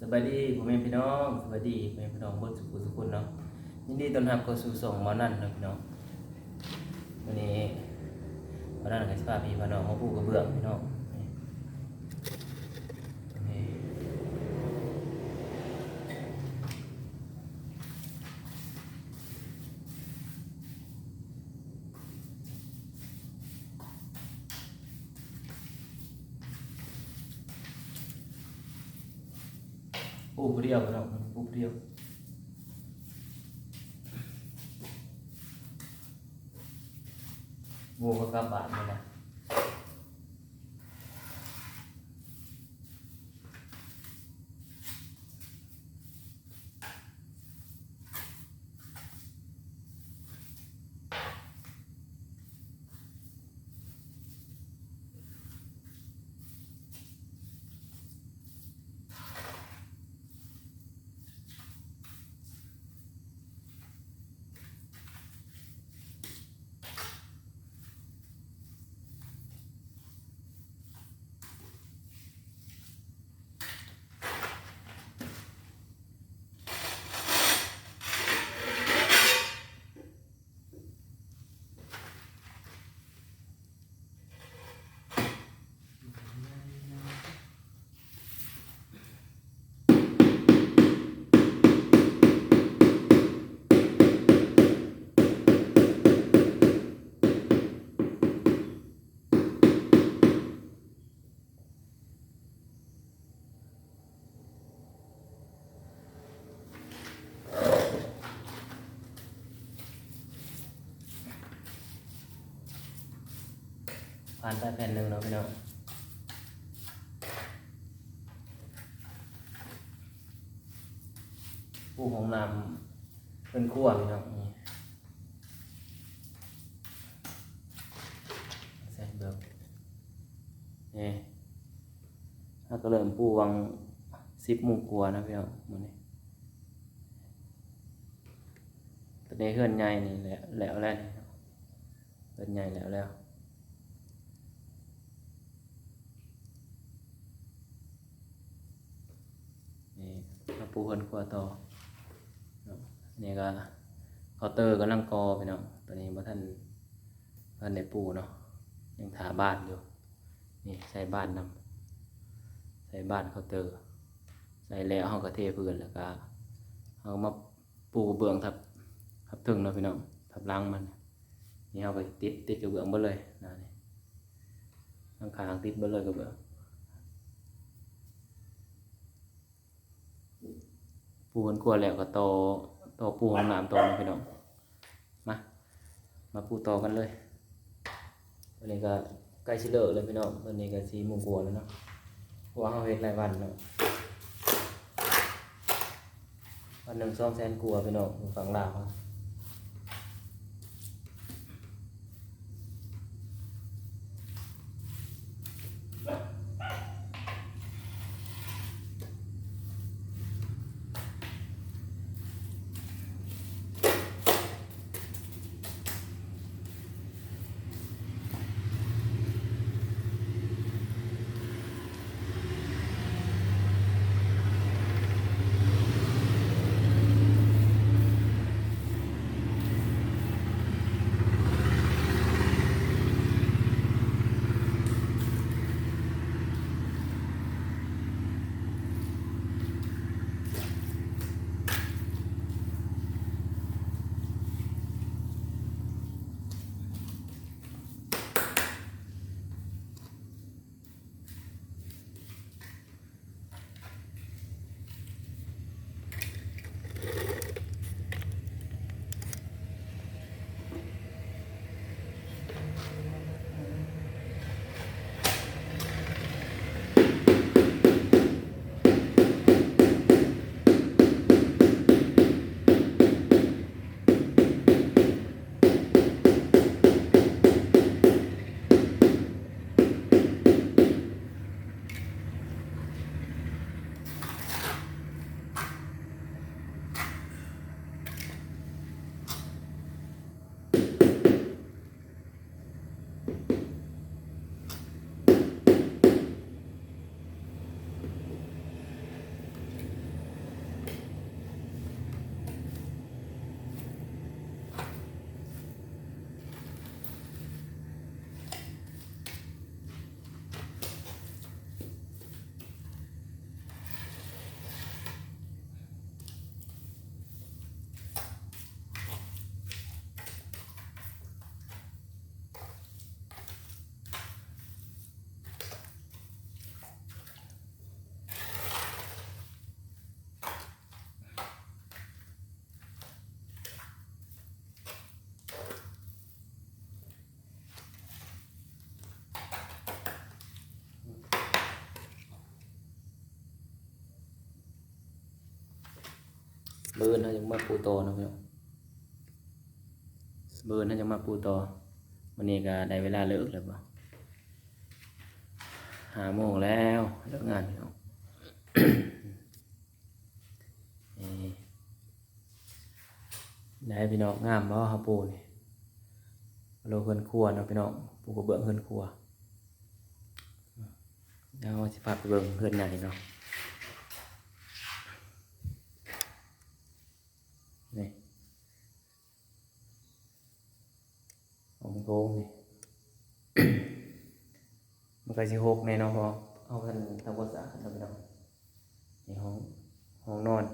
สวัสดีพ่อแม่พี่น้องสวัสดีพ่อแม่พี่น้องเบนสุขุนเนาะยินดีต้อนรับเข้าสู่ส่งหมอนั่นนะพี่น้องวันนี้หมอนั่นกับสภาพพี่พี่น้องมาปูกระเบื้องพี่น้องนี่ปูเปรี้ยวพี่น้องปูเปรี้ยวงูก็กลับบาดเลยนะผ่านไปแผ่นหนึ่งแล้วพี่น้องปูของน้ำเป็นขั้วพี่น้องนี่ใส่เบิกนี่ถ้าก็เริ่มปูวัง10 โมงกว่านะพี่น้องมื้อนี้ตอนนี้เฮือนใหญ่นี่แล้วนี่เฮือนใหญ่แล้วนี่มาปูเฮือนครัวต่อนี่ก็เคาน์เตอร์กำลังกอพี่น้องตอนนี้บ่ทันได้ปูเนาะยังถาบ้านอยู่นี่ใส่บ้านนำใส่บ้านเคาน์เตอร์ใส่แล้วเฮาก็เทพื้นแล้วก็เฮามาปูกระเบื้องทับถึงเนาะพี่น้องทับหลังมันนี่เฮาก็ติดกระเบื้องเบิดเลยนะนี่ข้างๆติดเบิดเลยกระเบื้องปูกันกลัวแล้วก็ต่อปูห้องน้ำต่อนะพี่น้องมาปูต่อกันเลยวันนี้ก็ใกล้สิเลิกแล้วพี่น้องวันนี้ก็4 โมงกว่าแล้วเนาะเพราะว่าเฮาเฮ็ดรายวันเนาะวันหนึ่ง200,000 กว่าพี่น้องฝั่งลาว เบิร์นเขาจะมาปูโตเนาะพี่น้องเบิร์นเขาจะมาปูโตวันนี้ก็ได้เวลาเลิกแล้วบ่5 โมงแล้วเลิกงานพี่น้อง นี่ได้พี่น้องงามบ่ครับปูนี่โลเฮือนครัวเนาะพี่น้องปูกระเบื้องเฮือนครัวเดี๋ยวสิพาไปเบิ่งเฮือนใหญ่เนาะนี่ของโถงนี่ มันก็สิหกแน่เนาะพอเอาเพิ่นทำความสะอาดเนาะพี่น้องนี่ห้องนอน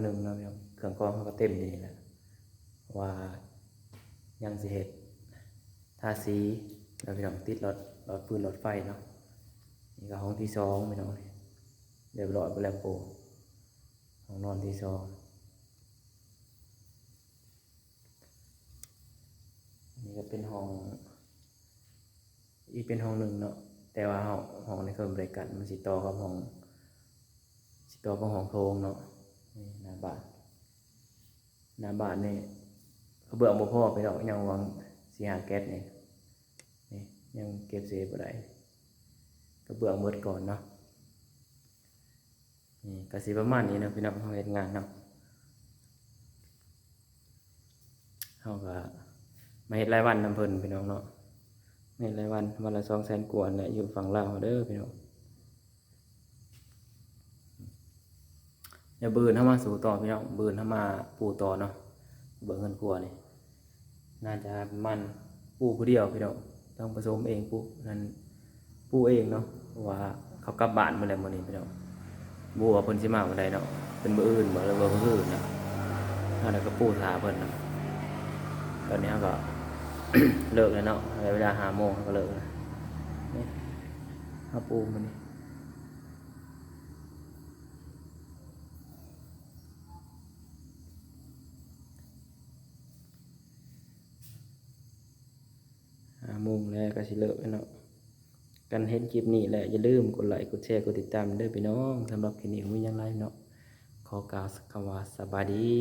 หนึ่งเนาะพี่น้องเครื่องกรองเขาก็เต็มอยู่นี่แหละว่ายังสิเฮ็ดทาสีแล้วพี่น้องติดหลอดฟืนหลอดไฟเนาะนี่ก็ห้องที่สองพี่น้องเรียบร้อยไปแล้วปูห้องนอนที่สองนี่ก็เป็นห้องอีกเป็นห้องหนึ่งเนาะแต่ว่าห้องในเครื่องบริการมันสิต่อกับห้องโถงเนาะนี่หน้าบ้านนี่เขาเบื่อบ่พอไปดอกยังวางสิหาแก๊สนี่ยังเก็บเศษบ่ได้ก็เบื่อหมดก่อนเนาะนี่ก็สิประมาณนี้นะพี่น้องเฮาเฮ็ดงานเนาะเฮาก็มาเฮ็ดรายวันนำเพิ่นพี่น้องเนาะเฮ็ดรายวันวันละ200,000 กว่าเนี่ยอยู่ฝั่งลาวเด้อพี่น้องอย่าบืนเข้ามาสู่ต่อพี่น้องบืนเข้ามาปูต่อเนาะเบิ่งเงินครัวนี่น่าจะมันปูผู้เดียวพี่น้องต้องผสมเองปูนั่นปูเองเนาะว่าเขากลับบ้านมื้อใดมื้อนี้พี่น้องบ่ว่าเพิ่นสิมามื้อใดเนาะเป็นมื้ออื่นบ่หรือว่ามื้ออื่นเนาะอันนั้นก็ปูท่าเพิ่นเนาะตอนนี้ก็ เลิกแล้วเนาะเวลา5 โมงก็เลิกแล้วนี่เฮาปูมันนี่5 โมงแล้วก็สิเลิกแล้วเนาะกันเห็นคลิปนี้แหละอย่าลืมกดไลค์กดแชร์กดติดตามเด้อพี่น้องสำหรับคลิปนี้ผมมีหยังไลฟ์เนาะขอกล่าวคำว่าสบายดี